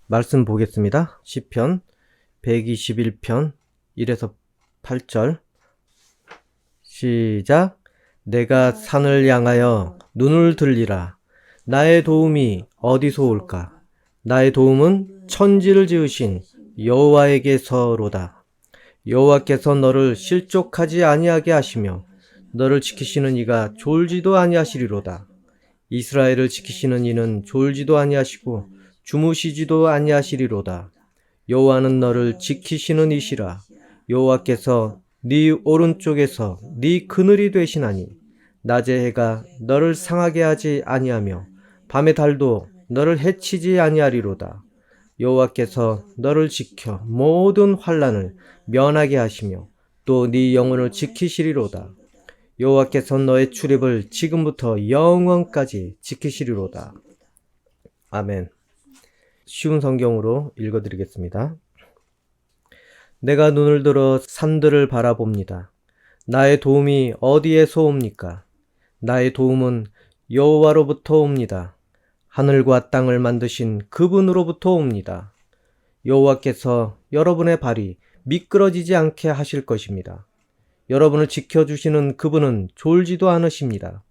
말씀 보겠습니다. 시편 121편 1에서 8절 시작. 내가 산을 향하여 눈을 들리라. 나의 도움이 어디서 올까? 나의 도움은 천지를 지으신 여호와에게서로다. 여호와께서 너를 실족하지 아니하게 하시며 너를 지키시는 이가 졸지도 아니하시리로다. 이스라엘을 지키시는 이는 졸지도 아니하시고 주무시지도 아니하시리로다. 여호와는 너를 지키시는 이시라. 여호와께서 네 오른쪽에서 네 그늘이 되시나니 낮의 해가 너를 상하게 하지 아니하며 밤의 달도 너를 해치지 아니하리로다. 여호와께서 너를 지켜 모든 환난을 면하게 하시며 또 네 영혼을 지키시리로다. 여호와께서 너의 출입을 지금부터 영원까지 지키시리로다. 아멘. 쉬운 성경으로 읽어드리겠습니다. 내가 눈을 들어 산들을 바라봅니다. 나의 도움이 어디에서 옵니까? 나의 도움은 여호와로부터 옵니다. 하늘과 땅을 만드신 그분으로부터 옵니다. 여호와께서 여러분의 발이 미끄러지지 않게 하실 것입니다. 여러분을 지켜주시는 그분은 졸지도 않으십니다.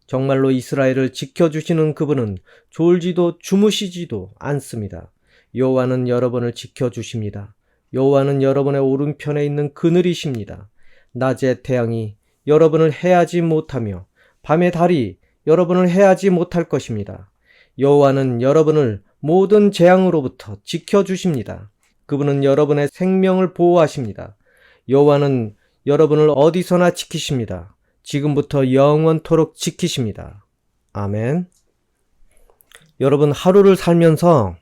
정말로 이스라엘을 지켜주시는 그분은 졸지도 주무시지도 않습니다. 여호와는 여러분을 지켜주십니다. 여호와는 여러분의 오른편에 있는 그늘이십니다. 낮의 태양이 여러분을 해하지 못하며 밤의 달이 여러분을 해하지 못할 것입니다. 여호와는 여러분을 모든 재앙으로부터 지켜주십니다. 그분은 여러분의 생명을 보호하십니다. 여호와는 여러분을 어디서나 지키십니다. 지금부터 영원토록 지키십니다. 아멘. 여러분, 하루를 살면서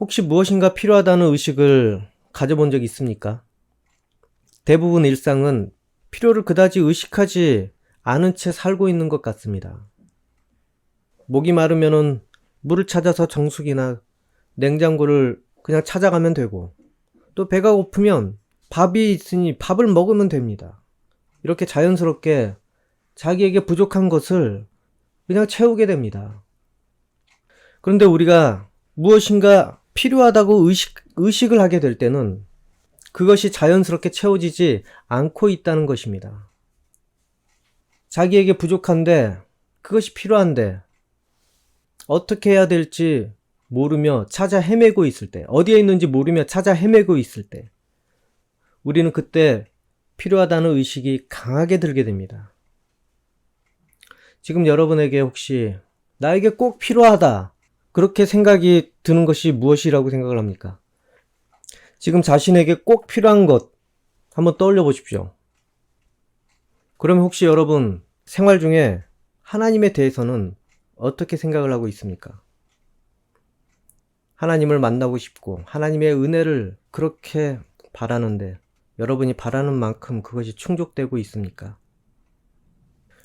혹시 무엇인가 필요하다는 의식을 가져본 적 있습니까? 대부분 일상은 필요를 그다지 의식하지 않은 채 살고 있는 것 같습니다. 목이 마르면은 물을 찾아서 정수기나 냉장고를 그냥 찾아가면 되고, 또 배가 고프면 밥이 있으니 밥을 먹으면 됩니다. 이렇게 자연스럽게 자기에게 부족한 것을 그냥 채우게 됩니다. 그런데 우리가 무엇인가 필요하다고 의식을 하게 될 때는 그것이 자연스럽게 채워지지 않고 있다는 것입니다. 자기에게 부족한데, 그것이 필요한데 어떻게 해야 될지 모르며 찾아 헤매고 있을 때, 어디에 있는지 모르며 찾아 헤매고 있을 때, 우리는 그때 필요하다는 의식이 강하게 들게 됩니다. 지금 여러분에게 혹시 나에게 꼭 필요하다, 그렇게 생각이 드는 것이 무엇이라고 생각을 합니까? 지금 자신에게 꼭 필요한 것 한번 떠올려 보십시오. 그러면 혹시 여러분 생활 중에 하나님에 대해서는 어떻게 생각을 하고 있습니까? 하나님을 만나고 싶고 하나님의 은혜를 그렇게 바라는데 여러분이 바라는 만큼 그것이 충족되고 있습니까?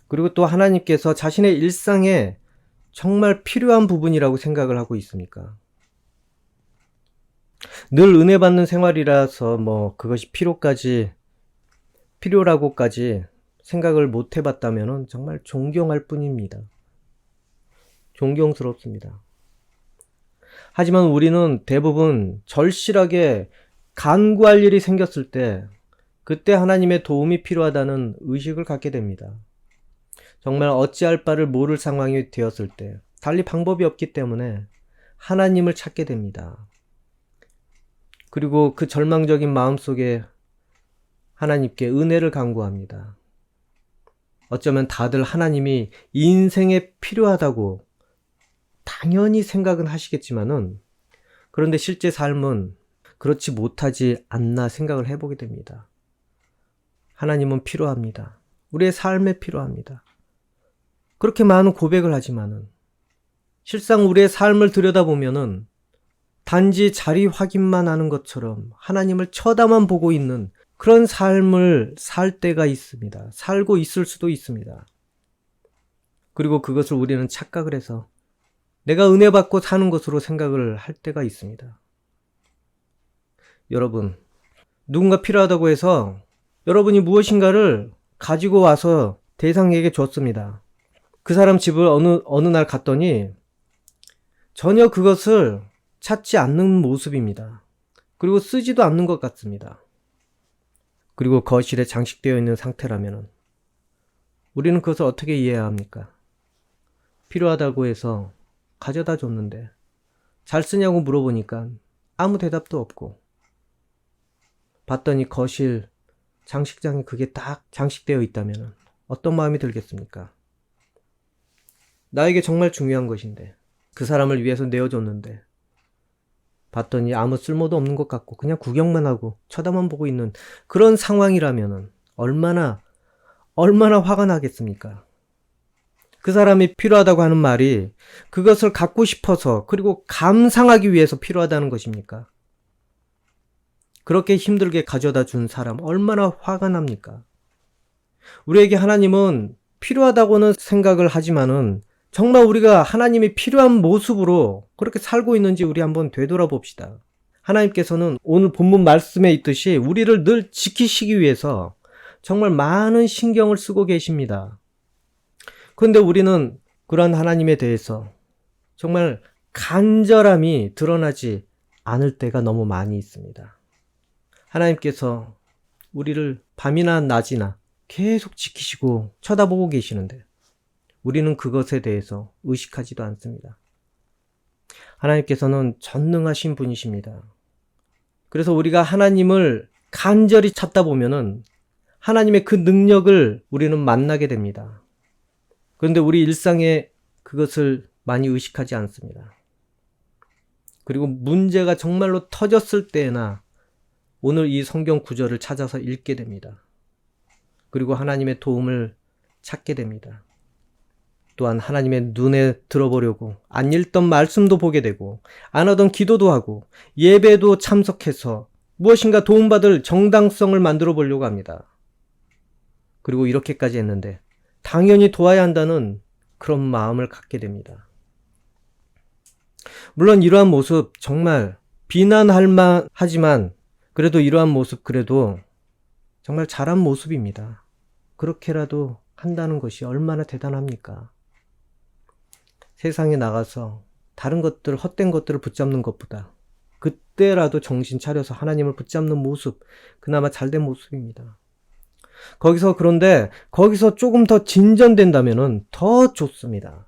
그리고 또 하나님께서 자신의 일상에 정말 필요한 부분이라고 생각을 하고 있습니까? 늘 은혜 받는 생활이라서 그것이 필요라고까지 생각을 못 해봤다면 정말 존경할 뿐입니다. 존경스럽습니다. 하지만 우리는 대부분 절실하게 간구할 일이 생겼을 때 그때 하나님의 도움이 필요하다는 의식을 갖게 됩니다. 정말 어찌할 바를 모를 상황이 되었을 때 달리 방법이 없기 때문에 하나님을 찾게 됩니다. 그리고 그 절망적인 마음속에 하나님께 은혜를 간구합니다. 어쩌면 다들 하나님이 인생에 필요하다고 당연히 생각은 하시겠지만은, 그런데 실제 삶은 그렇지 못하지 않나 생각을 해보게 됩니다. 하나님은 필요합니다. 우리의 삶에 필요합니다. 그렇게 많은 고백을 하지만은 실상 우리의 삶을 들여다보면은 단지 자리 확인만 하는 것처럼 하나님을 쳐다만 보고 있는 그런 삶을 살 때가 있습니다. 살고 있을 수도 있습니다. 그리고 그것을 우리는 착각을 해서 내가 은혜 받고 사는 것으로 생각을 할 때가 있습니다. 여러분, 누군가 필요하다고 해서 여러분이 무엇인가를 가지고 와서 대상에게 줬습니다. 그 사람 집을 어느 날 갔더니 전혀 그것을 찾지 않는 모습입니다. 그리고 쓰지도 않는 것 같습니다. 그리고 거실에 장식되어 있는 상태라면 우리는 그것을 어떻게 이해해야 합니까? 필요하다고 해서 가져다 줬는데 잘 쓰냐고 물어보니까 아무 대답도 없고, 봤더니 거실 장식장에 그게 딱 장식되어 있다면 어떤 마음이 들겠습니까? 나에게 정말 중요한 것인데, 그 사람을 위해서 내어줬는데 봤더니 아무 쓸모도 없는 것 같고 그냥 구경만 하고 쳐다만 보고 있는 그런 상황이라면 얼마나 화가 나겠습니까? 그 사람이 필요하다고 하는 말이 그것을 갖고 싶어서, 그리고 감상하기 위해서 필요하다는 것입니까? 그렇게 힘들게 가져다 준 사람 얼마나 화가 납니까? 우리에게 하나님은 필요하다고는 생각을 하지만은 정말 우리가 하나님이 필요한 모습으로 그렇게 살고 있는지 우리 한번 되돌아봅시다. 하나님께서는 오늘 본문 말씀에 있듯이 우리를 늘 지키시기 위해서 정말 많은 신경을 쓰고 계십니다. 그런데 우리는 그러한 하나님에 대해서 정말 간절함이 드러나지 않을 때가 너무 많이 있습니다. 하나님께서 우리를 밤이나 낮이나 계속 지키시고 쳐다보고 계시는데 우리는 그것에 대해서 의식하지도 않습니다. 하나님께서는 전능하신 분이십니다. 그래서 우리가 하나님을 간절히 찾다 보면은 하나님의 그 능력을 우리는 만나게 됩니다. 그런데 우리 일상에 그것을 많이 의식하지 않습니다. 그리고 문제가 정말로 터졌을 때나 오늘 이 성경 구절을 찾아서 읽게 됩니다. 그리고 하나님의 도움을 찾게 됩니다. 또한 하나님의 눈에 들어보려고 안 읽던 말씀도 보게 되고 안 하던 기도도 하고 예배도 참석해서 무엇인가 도움받을 정당성을 만들어 보려고 합니다. 그리고 이렇게까지 했는데 당연히 도와야 한다는 그런 마음을 갖게 됩니다. 물론 이러한 모습 정말 비난할 만하지만 그래도 이러한 모습 그래도 정말 잘한 모습입니다. 그렇게라도 한다는 것이 얼마나 대단합니까? 세상에 나가서 다른 것들, 헛된 것들을 붙잡는 것보다 그때라도 정신 차려서 하나님을 붙잡는 모습, 그나마 잘된 모습입니다. 그런데 거기서 조금 더 진전된다면 더 좋습니다.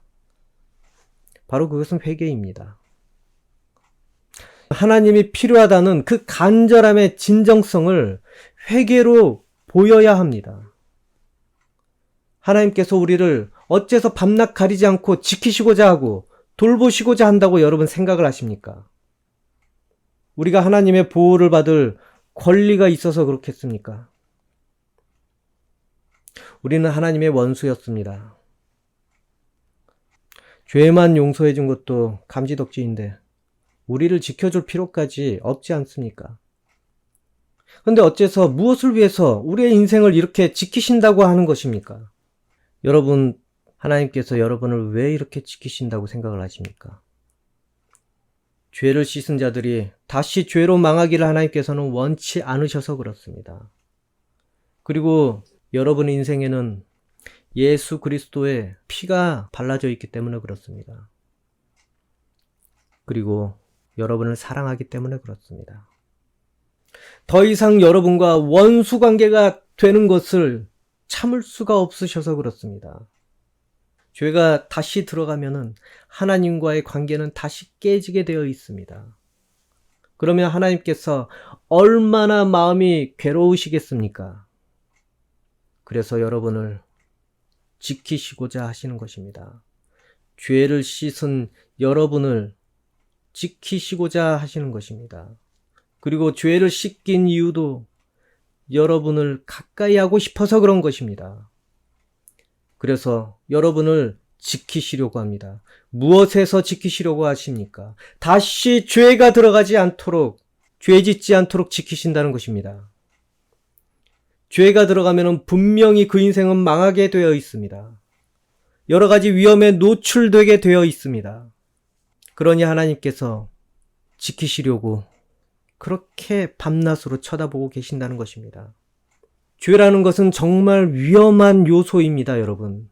바로 그것은 회개입니다. 하나님이 필요하다는 그 간절함의 진정성을 회개로 보여야 합니다. 하나님께서 우리를 어째서 밤낮 가리지 않고 지키시고자 하고 돌보시고자 한다고 여러분 생각을 하십니까? 우리가 하나님의 보호를 받을 권리가 있어서 그렇겠습니까? 우리는 하나님의 원수였습니다. 죄만 용서해 준 것도 감지덕지인데 우리를 지켜줄 필요까지 없지 않습니까? 그런데 어째서 무엇을 위해서 우리의 인생을 이렇게 지키신다고 하는 것입니까? 여러분, 하나님께서 여러분을 왜 이렇게 지키신다고 생각을 하십니까? 죄를 씻은 자들이 다시 죄로 망하기를 하나님께서는 원치 않으셔서 그렇습니다. 그리고 여러분의 인생에는 예수 그리스도의 피가 발라져 있기 때문에 그렇습니다. 그리고 여러분을 사랑하기 때문에 그렇습니다. 더 이상 여러분과 원수 관계가 되는 것을 참을 수가 없으셔서 그렇습니다. 죄가 다시 들어가면은 하나님과의 관계는 다시 깨지게 되어 있습니다. 그러면 하나님께서 얼마나 마음이 괴로우시겠습니까? 그래서 여러분을 지키시고자 하시는 것입니다. 죄를 씻은 여러분을 지키시고자 하시는 것입니다. 그리고 죄를 씻긴 이유도 여러분을 가까이 하고 싶어서 그런 것입니다. 그래서 여러분을 지키시려고 합니다. 무엇에서 지키시려고 하십니까? 다시 죄가 들어가지 않도록, 죄 짓지 않도록 지키신다는 것입니다. 죄가 들어가면 분명히 그 인생은 망하게 되어 있습니다. 여러 가지 위험에 노출되게 되어 있습니다. 그러니 하나님께서 지키시려고 그렇게 밤낮으로 쳐다보고 계신다는 것입니다. 죄라는 것은 정말 위험한 요소입니다, 여러분.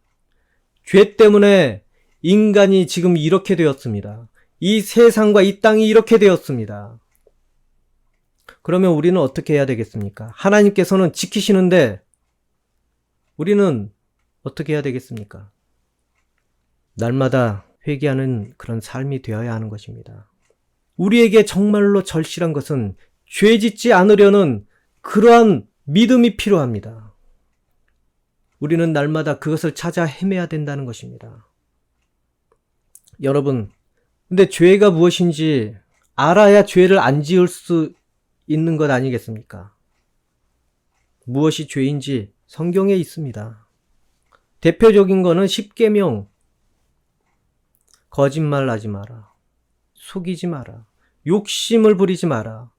죄 때문에 인간이 지금 이렇게 되었습니다. 이 세상과 이 땅이 이렇게 되었습니다. 그러면 우리는 어떻게 해야 되겠습니까? 하나님께서는 지키시는데 우리는 어떻게 해야 되겠습니까? 날마다 회개하는 그런 삶이 되어야 하는 것입니다. 우리에게 정말로 절실한 것은 죄 짓지 않으려는 그러한 믿음이 필요합니다. 우리는 날마다 그것을 찾아 헤매야 된다는 것입니다. 여러분, 근데 죄가 무엇인지 알아야 죄를 안 지을 수 있는 것 아니겠습니까? 무엇이 죄인지 성경에 있습니다. 대표적인 거는 십계명. 거짓말하지 마라. 속이지 마라. 욕심을 부리지 마라.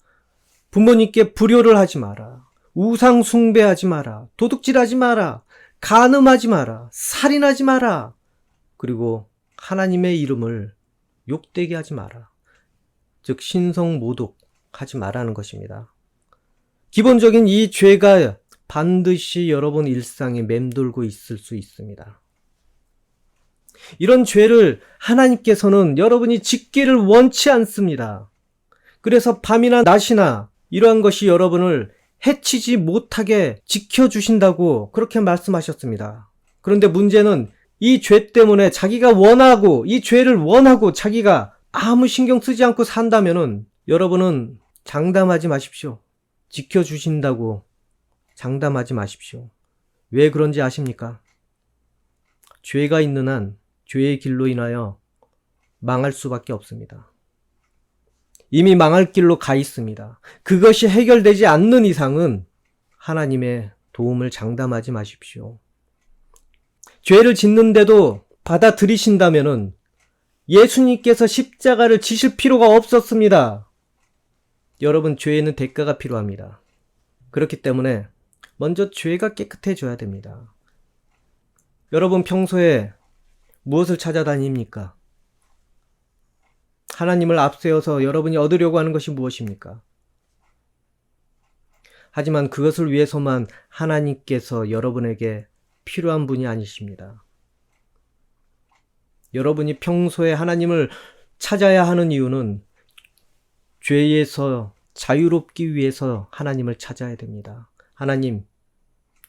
부모님께 불효를 하지 마라. 우상 숭배하지 마라. 도둑질하지 마라. 간음하지 마라. 살인하지 마라. 그리고 하나님의 이름을 욕되게 하지 마라. 즉 신성 모독하지 마라는 것입니다. 기본적인 이 죄가 반드시 여러분 일상에 맴돌고 있을 수 있습니다. 이런 죄를 하나님께서는 여러분이 짓기를 원치 않습니다. 그래서 밤이나 낮이나 이러한 것이 여러분을 해치지 못하게 지켜주신다고 그렇게 말씀하셨습니다. 그런데 문제는 이 죄 때문에 자기가 원하고 이 죄를 원하고 자기가 아무 신경 쓰지 않고 산다면은 여러분은 장담하지 마십시오. 지켜주신다고 장담하지 마십시오. 왜 그런지 아십니까? 죄가 있는 한 죄의 길로 인하여 망할 수밖에 없습니다. 이미 망할 길로 가 있습니다. 그것이 해결되지 않는 이상은 하나님의 도움을 장담하지 마십시오. 죄를 짓는데도 받아들이신다면은 예수님께서 십자가를 지실 필요가 없었습니다. 여러분, 죄에는 대가가 필요합니다. 그렇기 때문에 먼저 죄가 깨끗해져야 됩니다. 여러분 평소에 무엇을 찾아다닙니까? 하나님을 앞세워서 여러분이 얻으려고 하는 것이 무엇입니까? 하지만 그것을 위해서만 하나님께서 여러분에게 필요한 분이 아니십니다. 여러분이 평소에 하나님을 찾아야 하는 이유는 죄에서 자유롭기 위해서 하나님을 찾아야 됩니다. 하나님,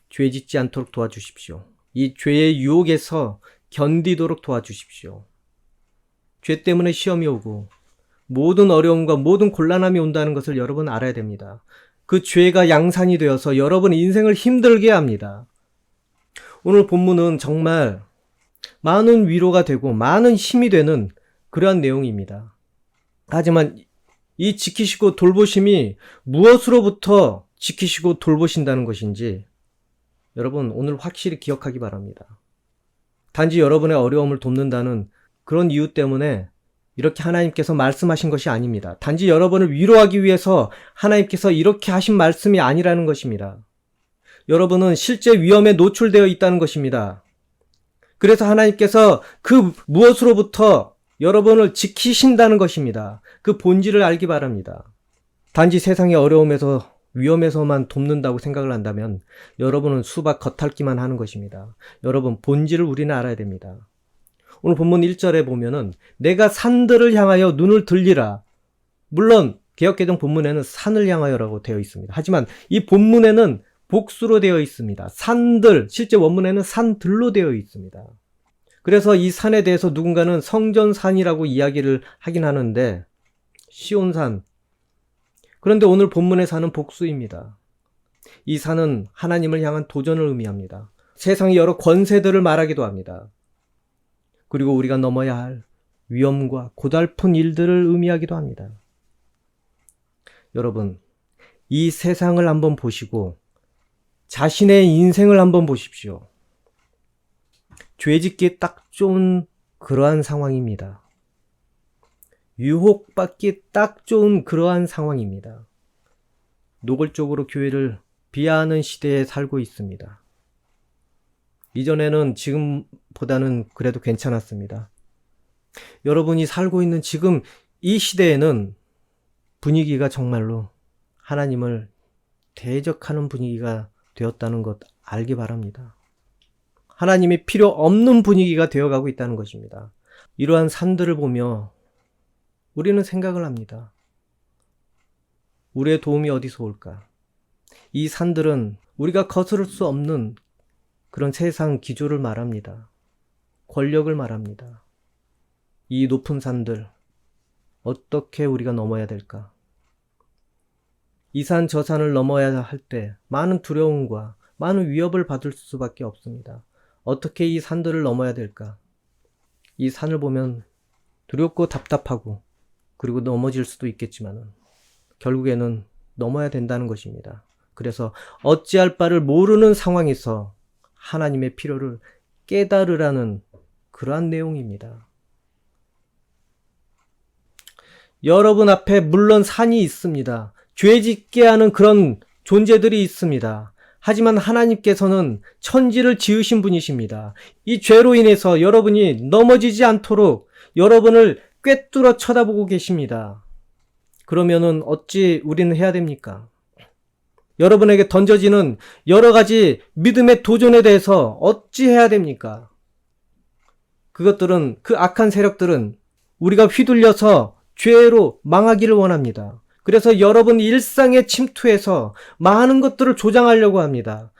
죄 짓지 않도록 도와주십시오. 이 죄의 유혹에서 견디도록 도와주십시오. 죄 때문에 시험이 오고 모든 어려움과 모든 곤란함이 온다는 것을 여러분 알아야 됩니다. 그 죄가 양산이 되어서 여러분의 인생을 힘들게 합니다. 오늘 본문은 정말 많은 위로가 되고 많은 힘이 되는 그러한 내용입니다. 하지만 이 지키시고 돌보심이 무엇으로부터 지키시고 돌보신다는 것인지 여러분 오늘 확실히 기억하기 바랍니다. 단지 여러분의 어려움을 돕는다는 그런 이유 때문에 이렇게 하나님께서 말씀하신 것이 아닙니다. 단지 여러분을 위로하기 위해서 하나님께서 이렇게 하신 말씀이 아니라는 것입니다. 여러분은 실제 위험에 노출되어 있다는 것입니다. 그래서 하나님께서 그 무엇으로부터 여러분을 지키신다는 것입니다. 그 본질을 알기 바랍니다. 단지 세상의 어려움에서 위험에서만 돕는다고 생각을 한다면 여러분은 수박 겉핥기만 하는 것입니다. 여러분 본질을 우리는 알아야 됩니다. 오늘 본문 1절에 보면은 내가 산들을 향하여 눈을 들리라. 물론 개역개정 본문에는 산을 향하여라고 되어 있습니다. 하지만 이 본문에는 복수로 되어 있습니다. 산들, 실제 원문에는 산들로 되어 있습니다. 그래서 이 산에 대해서 누군가는 성전산이라고 이야기를 하긴 하는데 시온산. 그런데 오늘 본문의 산은 복수입니다. 이 산은 하나님을 향한 도전을 의미합니다. 세상의 여러 권세들을 말하기도 합니다. 그리고 우리가 넘어야 할 위험과 고달픈 일들을 의미하기도 합니다. 여러분, 이 세상을 한번 보시고 자신의 인생을 한번 보십시오. 죄짓기에 딱 좋은 그러한 상황입니다. 유혹받기 딱 좋은 그러한 상황입니다. 노골적으로 교회를 비하하는 시대에 살고 있습니다. 이전에는 지금보다는 그래도 괜찮았습니다. 여러분이 살고 있는 지금 이 시대에는 분위기가 정말로 하나님을 대적하는 분위기가 되었다는 것 알기 바랍니다. 하나님이 필요 없는 분위기가 되어가고 있다는 것입니다. 이러한 산들을 보며 우리는 생각을 합니다. 우리의 도움이 어디서 올까? 이 산들은 우리가 거스를 수 없는 그런 세상 기조를 말합니다. 권력을 말합니다. 이 높은 산들, 어떻게 우리가 넘어야 될까? 이 산 저 산을 넘어야 할 때 많은 두려움과 많은 위협을 받을 수밖에 없습니다. 어떻게 이 산들을 넘어야 될까? 이 산을 보면 두렵고 답답하고 그리고 넘어질 수도 있겠지만 결국에는 넘어야 된다는 것입니다. 그래서 어찌할 바를 모르는 상황에서 하나님의 필요를 깨달으라는 그러한 내용입니다. 여러분 앞에 물론 산이 있습니다. 죄 짓게 하는 그런 존재들이 있습니다. 하지만 하나님께서는 천지를 지으신 분이십니다. 이 죄로 인해서 여러분이 넘어지지 않도록 여러분을 꿰뚫어 쳐다보고 계십니다. 그러면은 어찌 우리는 해야 됩니까? 여러분에게 던져지는 여러 가지 믿음의 도전에 대해서 어찌 해야 됩니까? 그것들은, 그 악한 세력들은 우리가 휘둘려서 죄로 망하기를 원합니다. 그래서 여러분 일상에 침투해서 많은 것들을 조장하려고 합니다.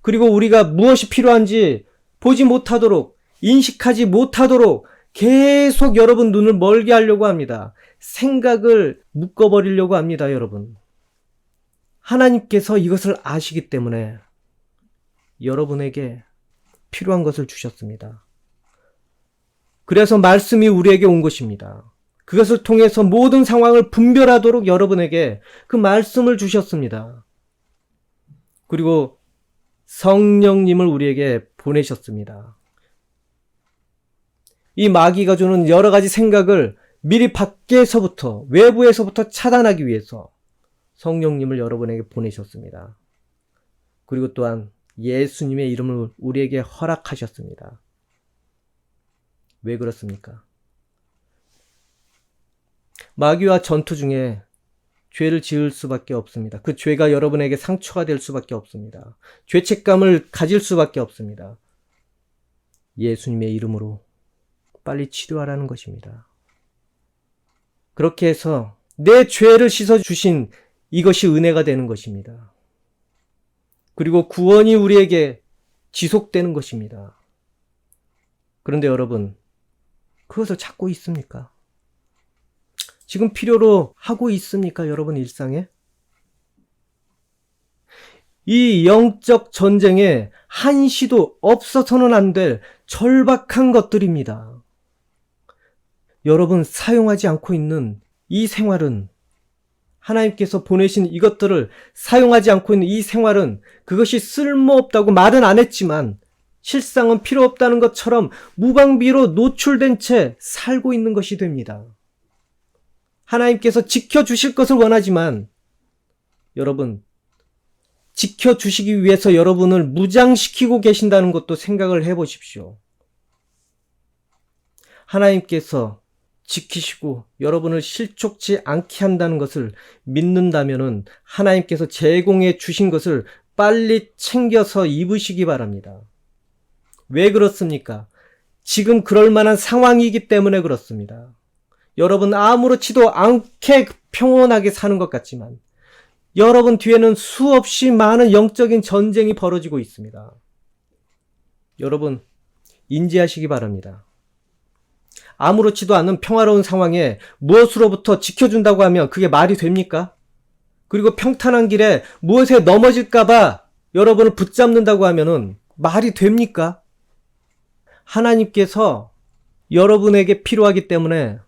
그리고 우리가 무엇이 필요한지 보지 못하도록, 인식하지 못하도록 계속 여러분 눈을 멀게 하려고 합니다. 생각을 묶어버리려고 합니다, 여러분. 하나님께서 이것을 아시기 때문에 여러분에게 필요한 것을 주셨습니다. 그래서 말씀이 우리에게 온 것입니다. 그것을 통해서 모든 상황을 분별하도록 여러분에게 그 말씀을 주셨습니다. 그리고 성령님을 우리에게 보내셨습니다. 이 마귀가 주는 여러 가지 생각을 미리 밖에서부터, 외부에서부터 차단하기 위해서 성령님을 여러분에게 보내셨습니다. 그리고 또한 예수님의 이름을 우리에게 허락하셨습니다. 왜 그렇습니까? 마귀와 전투 중에 죄를 지을 수밖에 없습니다. 그 죄가 여러분에게 상처가 될 수밖에 없습니다. 죄책감을 가질 수밖에 없습니다. 예수님의 이름으로 빨리 치료하라는 것입니다. 그렇게 해서 내 죄를 씻어주신 이것이 은혜가 되는 것입니다. 그리고 구원이 우리에게 지속되는 것입니다. 그런데 여러분, 그것을 찾고 있습니까? 지금 필요로 하고 있습니까? 여러분 일상에? 이 영적 전쟁에 한시도 없어서는 안 될 절박한 것들입니다. 여러분 사용하지 않고 있는 이 생활은, 하나님께서 보내신 이것들을 사용하지 않고 있는 이 생활은 그것이 쓸모없다고 말은 안 했지만 실상은 필요 없다는 것처럼 무방비로 노출된 채 살고 있는 것이 됩니다. 하나님께서 지켜주실 것을 원하지만 여러분, 지켜주시기 위해서 여러분을 무장시키고 계신다는 것도 생각을 해보십시오. 하나님께서 지키시고 여러분을 실족치 않게 한다는 것을 믿는다면은 하나님께서 제공해 주신 것을 빨리 챙겨서 입으시기 바랍니다. 왜 그렇습니까? 지금 그럴 만한 상황이기 때문에 그렇습니다. 여러분 아무렇지도 않게 평온하게 사는 것 같지만 여러분 뒤에는 수없이 많은 영적인 전쟁이 벌어지고 있습니다. 여러분 인지하시기 바랍니다. 아무렇지도 않은 평화로운 상황에 무엇으로부터 지켜준다고 하면 그게 말이 됩니까? 그리고 평탄한 길에 무엇에 넘어질까봐 여러분을 붙잡는다고 하면은 말이 됩니까? 하나님께서 여러분에게 필요하기 때문에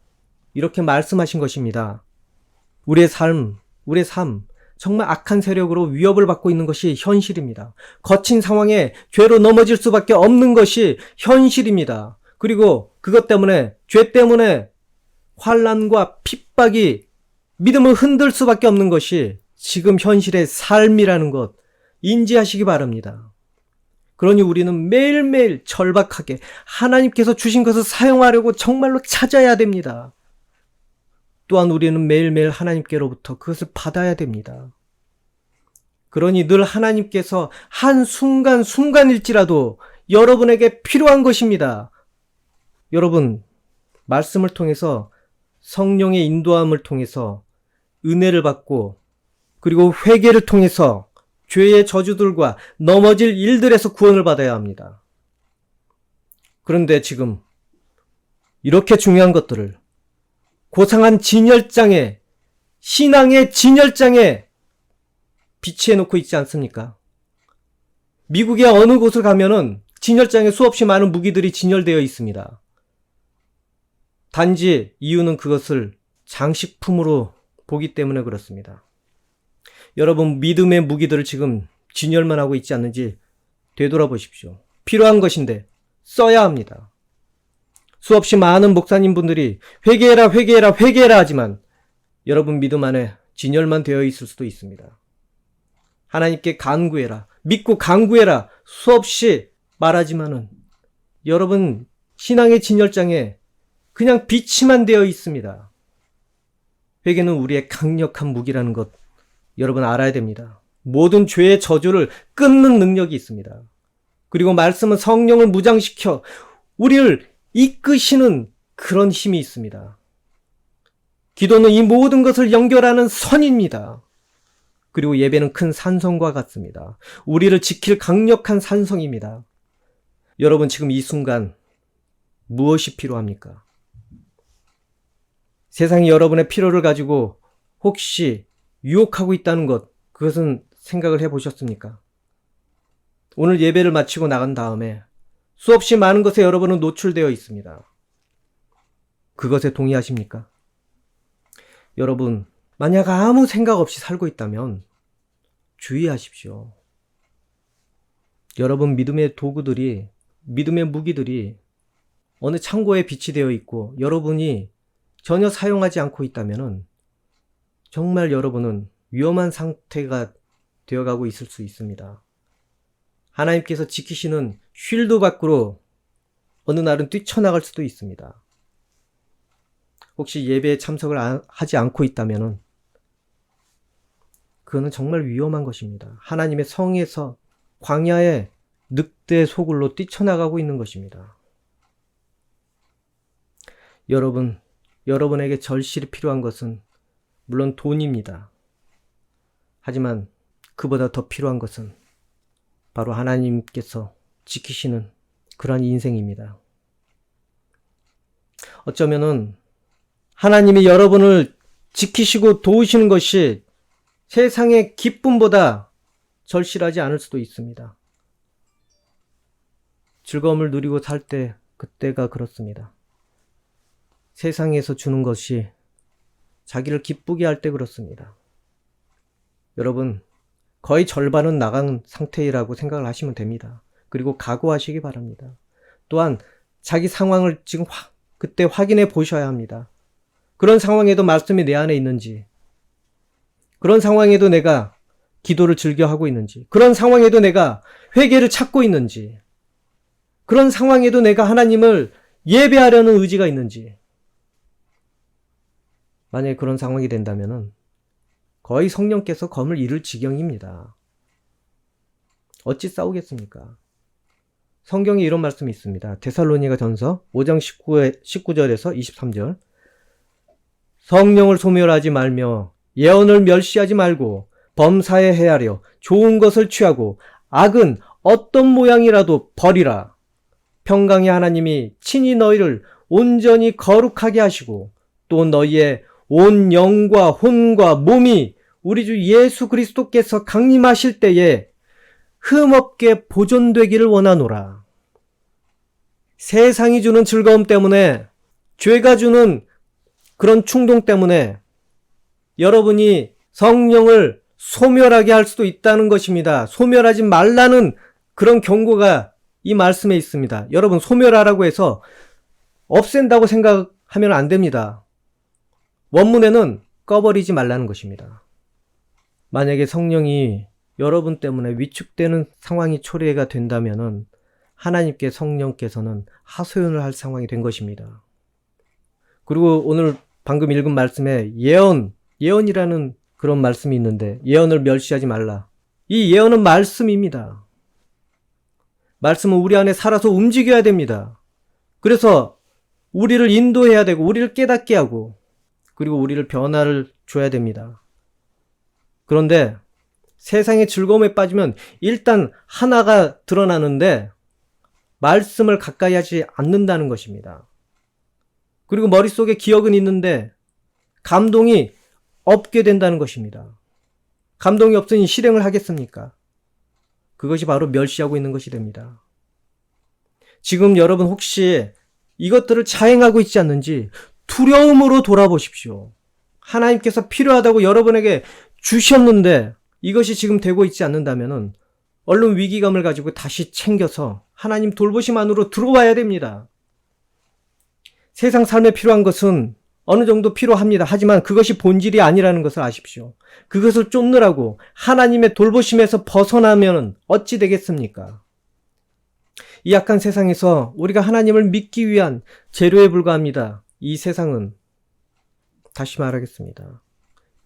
이렇게 말씀하신 것입니다. 우리의 삶, 정말 악한 세력으로 위협을 받고 있는 것이 현실입니다. 거친 상황에 죄로 넘어질 수밖에 없는 것이 현실입니다. 그리고 그것 때문에, 죄 때문에 환난과 핍박이 믿음을 흔들 수밖에 없는 것이 지금 현실의 삶이라는 것 인지하시기 바랍니다. 그러니 우리는 매일매일 절박하게 하나님께서 주신 것을 사용하려고 정말로 찾아야 됩니다. 또한 우리는 매일매일 하나님께로부터 그것을 받아야 됩니다. 그러니 늘 하나님께서 한순간일지라도 여러분에게 필요한 것입니다. 여러분, 말씀을 통해서 성령의 인도함을 통해서 은혜를 받고 그리고 회개를 통해서 죄의 저주들과 넘어질 일들에서 구원을 받아야 합니다. 그런데 지금 이렇게 중요한 것들을 고상한 진열장에, 신앙의 진열장에 비치해 놓고 있지 않습니까? 미국의 어느 곳을 가면은 진열장에 수없이 많은 무기들이 진열되어 있습니다. 단지 이유는 그것을 장식품으로 보기 때문에 그렇습니다. 여러분, 믿음의 무기들을 지금 진열만 하고 있지 않는지 되돌아보십시오. 필요한 것인데 써야 합니다. 수없이 많은 목사님분들이 회개해라, 회개해라, 회개해라 하지만 여러분 믿음 안에 진열만 되어 있을 수도 있습니다. 하나님께 간구해라, 믿고 간구해라 수없이 말하지만은 여러분 신앙의 진열장에 그냥 비치만 되어 있습니다. 회개는 우리의 강력한 무기라는 것 여러분 알아야 됩니다. 모든 죄의 저주를 끊는 능력이 있습니다. 그리고 말씀은 성령을 무장시켜 우리를 이끄시는 그런 힘이 있습니다. 기도는 이 모든 것을 연결하는 선입니다. 그리고 예배는 큰 산성과 같습니다. 우리를 지킬 강력한 산성입니다. 여러분 지금 이 순간 무엇이 필요합니까? 세상이 여러분의 필요를 가지고 혹시 유혹하고 있다는 것, 그것은 생각을 해보셨습니까? 오늘 예배를 마치고 나간 다음에 수없이 많은 것에 여러분은 노출되어 있습니다. 그것에 동의하십니까? 여러분, 만약 아무 생각 없이 살고 있다면 주의하십시오. 여러분 믿음의 도구들이, 믿음의 무기들이 어느 창고에 비치되어 있고 여러분이 전혀 사용하지 않고 있다면 정말 여러분은 위험한 상태가 되어가고 있을 수 있습니다. 하나님께서 지키시는 쉴드 밖으로 어느 날은 뛰쳐나갈 수도 있습니다. 혹시 예배에 참석을 하지 않고 있다면 그거는 정말 위험한 것입니다. 하나님의 성에서 광야의 늑대 소굴로 뛰쳐나가고 있는 것입니다. 여러분에게 절실히 필요한 것은 물론 돈입니다. 하지만 그보다 더 필요한 것은 바로 하나님께서 지키시는 그러한 인생입니다. 어쩌면은 하나님이 여러분을 지키시고 도우시는 것이 세상의 기쁨보다 절실하지 않을 수도 있습니다. 즐거움을 누리고 살 때 그때가 그렇습니다. 세상에서 주는 것이 자기를 기쁘게 할 때 그렇습니다. 여러분, 거의 절반은 나간 상태라고 생각을 하시면 됩니다. 그리고 각오하시기 바랍니다. 또한 자기 상황을 지금 그때 확인해 보셔야 합니다. 그런 상황에도 말씀이 내 안에 있는지, 그런 상황에도 내가 기도를 즐겨 하고 있는지, 그런 상황에도 내가 회개를 찾고 있는지, 그런 상황에도 내가 하나님을 예배하려는 의지가 있는지. 만약에 그런 상황이 된다면은 거의 성령께서 검을 잃을 지경입니다. 어찌 싸우겠습니까? 성경에 이런 말씀이 있습니다. 데살로니가 전서 5장 19절에서 23절. 성령을 소멸하지 말며 예언을 멸시하지 말고 범사에 헤아려 좋은 것을 취하고 악은 어떤 모양이라도 버리라. 평강의 하나님이 친히 너희를 온전히 거룩하게 하시고 또 너희의 온 영과 혼과 몸이 우리 주 예수 그리스도께서 강림하실 때에 흠없게 보존되기를 원하노라. 세상이 주는 즐거움 때문에, 죄가 주는 그런 충동 때문에 여러분이 성령을 소멸하게 할 수도 있다는 것입니다. 소멸하지 말라는 그런 경고가 이 말씀에 있습니다. 여러분, 소멸하라고 해서 없앤다고 생각하면 안 됩니다. 원문에는 꺼버리지 말라는 것입니다. 만약에 성령이 여러분 때문에 위축되는 상황이 초래가 된다면은 하나님께 성령께서는 하소연을 할 상황이 된 것입니다. 그리고 오늘 방금 읽은 말씀에 예언이라는 그런 말씀이 있는데 예언을 멸시하지 말라. 이 예언은 말씀입니다. 말씀은 우리 안에 살아서 움직여야 됩니다. 그래서 우리를 인도해야 되고 우리를 깨닫게 하고 그리고 우리를 변화를 줘야 됩니다. 그런데 세상의 즐거움에 빠지면 일단 하나가 드러나는데 말씀을 가까이 하지 않는다는 것입니다. 그리고 머릿속에 기억은 있는데 감동이 없게 된다는 것입니다. 감동이 없으니 실행을 하겠습니까? 그것이 바로 멸시하고 있는 것이 됩니다. 지금 여러분 혹시 이것들을 자행하고 있지 않는지 두려움으로 돌아보십시오. 하나님께서 필요하다고 여러분에게 주셨는데 이것이 지금 되고 있지 않는다면 얼른 위기감을 가지고 다시 챙겨서 하나님 돌보심 안으로 들어와야 됩니다. 세상 삶에 필요한 것은 어느 정도 필요합니다. 하지만 그것이 본질이 아니라는 것을 아십시오. 그것을 쫓느라고 하나님의 돌보심에서 벗어나면 어찌 되겠습니까? 이 약한 세상에서 우리가 하나님을 믿기 위한 재료에 불과합니다. 이 세상은, 다시 말하겠습니다.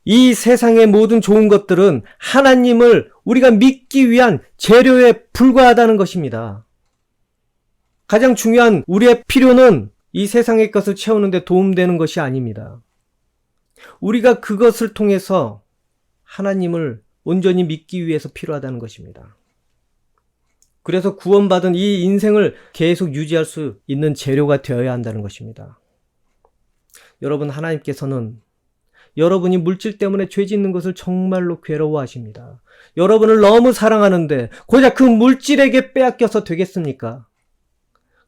이 세상의 모든 좋은 것들은 하나님을 우리가 믿기 위한 재료에 불과하다는 것입니다. 가장 중요한 우리의 필요는 이 세상의 것을 채우는 데 도움되는 것이 아닙니다. 우리가 그것을 통해서 하나님을 온전히 믿기 위해서 필요하다는 것입니다. 그래서 구원받은 이 인생을 계속 유지할 수 있는 재료가 되어야 한다는 것입니다. 여러분, 하나님께서는 여러분이 물질 때문에 죄 짓는 것을 정말로 괴로워하십니다. 여러분을 너무 사랑하는데 고작 그 물질에게 빼앗겨서 되겠습니까?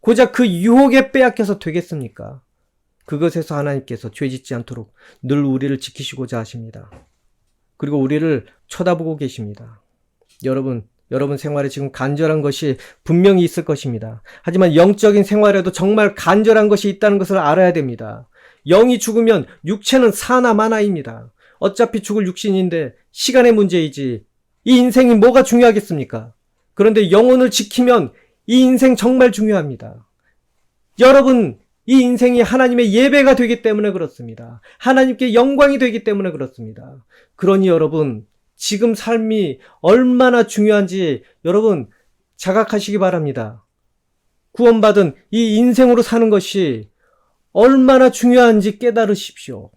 고작 그 유혹에 빼앗겨서 되겠습니까? 그것에서 하나님께서 죄 짓지 않도록 늘 우리를 지키시고자 하십니다. 그리고 우리를 쳐다보고 계십니다. 여러분 생활에 지금 간절한 것이 분명히 있을 것입니다. 하지만 영적인 생활에도 정말 간절한 것이 있다는 것을 알아야 됩니다. 영이 죽으면 육체는 사나 마나입니다. 어차피 죽을 육신인데 시간의 문제이지 이 인생이 뭐가 중요하겠습니까? 그런데 영혼을 지키면 이 인생 정말 중요합니다. 여러분, 이 인생이 하나님의 예배가 되기 때문에 그렇습니다. 하나님께 영광이 되기 때문에 그렇습니다. 그러니 여러분, 지금 삶이 얼마나 중요한지 여러분 자각하시기 바랍니다. 구원받은 이 인생으로 사는 것이 얼마나 중요한지 깨달으십시오.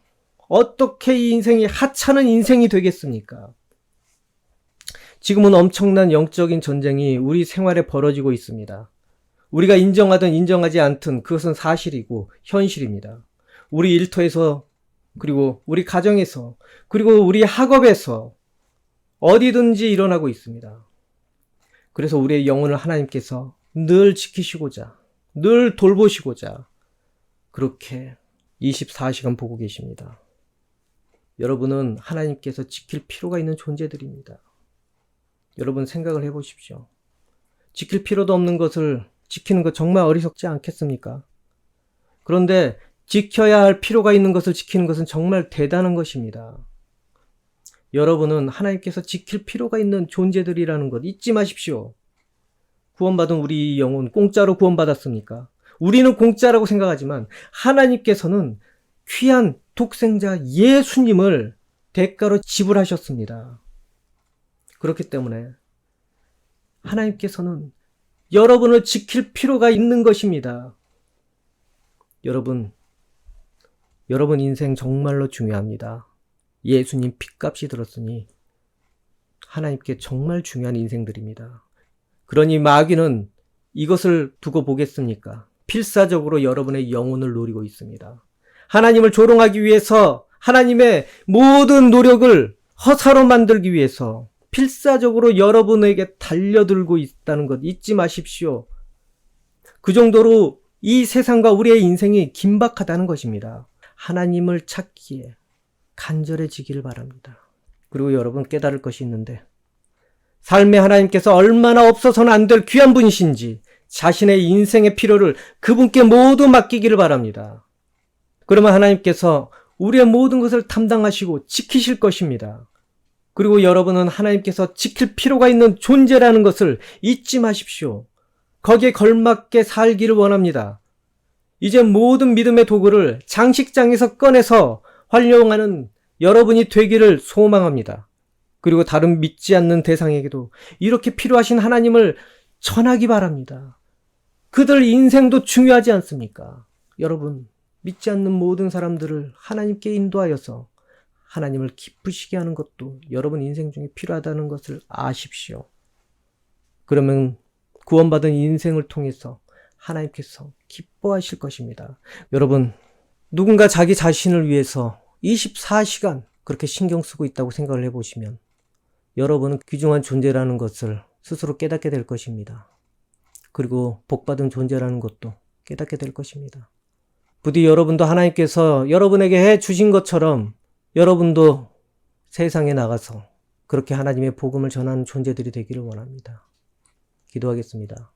어떻게 이 인생이 하찮은 인생이 되겠습니까? 지금은 엄청난 영적인 전쟁이 우리 생활에 벌어지고 있습니다. 우리가 인정하든 인정하지 않든 그것은 사실이고 현실입니다. 우리 일터에서, 그리고 우리 가정에서, 그리고 우리 학업에서 어디든지 일어나고 있습니다. 그래서 우리의 영혼을 하나님께서 늘 지키시고자, 늘 돌보시고자 그렇게 24시간 보고 계십니다. 여러분은 하나님께서 지킬 필요가 있는 존재들입니다. 여러분 생각을 해보십시오. 지킬 필요도 없는 것을 지키는 것 정말 어리석지 않겠습니까? 그런데 지켜야 할 필요가 있는 것을 지키는 것은 정말 대단한 것입니다. 여러분은 하나님께서 지킬 필요가 있는 존재들이라는 것 잊지 마십시오. 구원받은 우리 영혼 공짜로 구원받았습니까? 우리는 공짜라고 생각하지만 하나님께서는 귀한 독생자 예수님을 대가로 지불하셨습니다. 그렇기 때문에 하나님께서는 여러분을 지킬 필요가 있는 것입니다. 여러분 인생 정말로 중요합니다. 예수님 핏값이 들었으니 하나님께 정말 중요한 인생들입니다. 그러니 마귀는 이것을 두고 보겠습니까? 필사적으로 여러분의 영혼을 노리고 있습니다. 하나님을 조롱하기 위해서 하나님의 모든 노력을 허사로 만들기 위해서 필사적으로 여러분에게 달려들고 있다는 것 잊지 마십시오. 그 정도로 이 세상과 우리의 인생이 긴박하다는 것입니다. 하나님을 찾기에 간절해지기를 바랍니다. 그리고 여러분 깨달을 것이 있는데 삶에 하나님께서 얼마나 없어서는 안 될 귀한 분이신지 자신의 인생의 필요를 그분께 모두 맡기기를 바랍니다. 그러면 하나님께서 우리의 모든 것을 담당하시고 지키실 것입니다. 그리고 여러분은 하나님께서 지킬 필요가 있는 존재라는 것을 잊지 마십시오. 거기에 걸맞게 살기를 원합니다. 이제 모든 믿음의 도구를 장식장에서 꺼내서 활용하는 여러분이 되기를 소망합니다. 그리고 다른 믿지 않는 대상에게도 이렇게 필요하신 하나님을 전하기 바랍니다. 그들 인생도 중요하지 않습니까? 여러분, 믿지 않는 모든 사람들을 하나님께 인도하여서 하나님을 기쁘시게 하는 것도 여러분 인생 중에 필요하다는 것을 아십시오. 그러면 구원받은 인생을 통해서 하나님께서 기뻐하실 것입니다. 여러분, 누군가 자기 자신을 위해서 24시간 그렇게 신경 쓰고 있다고 생각을 해보시면 여러분은 귀중한 존재라는 것을 스스로 깨닫게 될 것입니다. 그리고 복받은 존재라는 것도 깨닫게 될 것입니다. 부디 여러분도 하나님께서 여러분에게 해 주신 것처럼 여러분도 세상에 나가서 그렇게 하나님의 복음을 전하는 존재들이 되기를 원합니다. 기도하겠습니다.